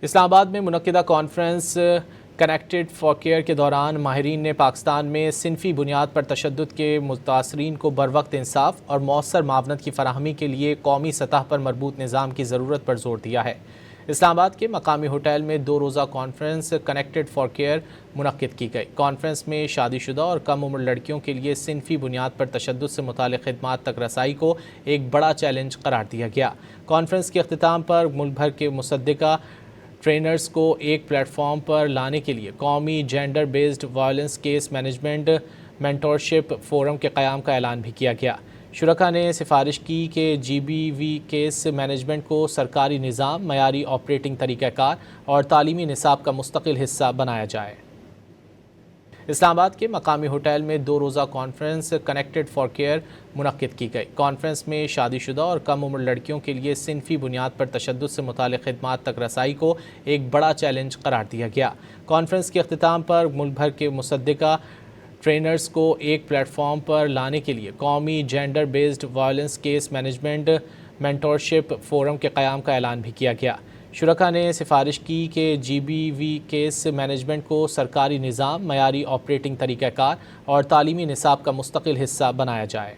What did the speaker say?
اسلام آباد میں منعقدہ کانفرنس کنیکٹڈ فار کیئر کے دوران ماہرین نے پاکستان میں صنفی بنیاد پر تشدد کے متاثرین کو بروقت انصاف اور مؤثر معاونت کی فراہمی کے لیے قومی سطح پر مربوط نظام کی ضرورت پر زور دیا ہے۔ اسلام آباد کے مقامی ہوٹل میں 2 روزہ کانفرنس کنیکٹڈ فار کیئر منعقد کی گئی۔ کانفرنس میں شادی شدہ اور کم عمر لڑکیوں کے لیے صنفی بنیاد پر تشدد سے متعلق خدمات تک رسائی کو ایک بڑا چیلنج قرار دیا گیا۔ کانفرنس کے اختتام پر ملک بھر کے مصدقہ ٹرینرز کو ایک پلیٹ فارم پر لانے کے لیے قومی gender based violence case management mentorship forum کے قیام کا اعلان بھی کیا گیا۔ شرکاء نے سفارش کی کہ GBV کیس مینجمنٹ کو سرکاری نظام، معیاری آپریٹنگ طریقہ کار اور تعلیمی نصاب کا مستقل حصہ بنایا جائے۔ اسلام آباد کے مقامی ہوٹل میں 2 روزہ کانفرنس کنیکٹڈ فار کیئر منعقد کی گئی۔ کانفرنس میں شادی شدہ اور کم عمر لڑکیوں کے لیے صنفی بنیاد پر تشدد سے متعلق خدمات تک رسائی کو ایک بڑا چیلنج قرار دیا گیا۔ کانفرنس کے اختتام پر ملک بھر کے مصدقہ ٹرینرز کو ایک پلیٹ فارم پر لانے کے لیے قومی gender based violence case management mentorship forum کے قیام کا اعلان بھی کیا گیا۔ شرکاء نے سفارش کی کہ GBV کیس مینجمنٹ کو سرکاری نظام، معیاری آپریٹنگ طریقہ کار اور تعلیمی نصاب کا مستقل حصہ بنایا جائے۔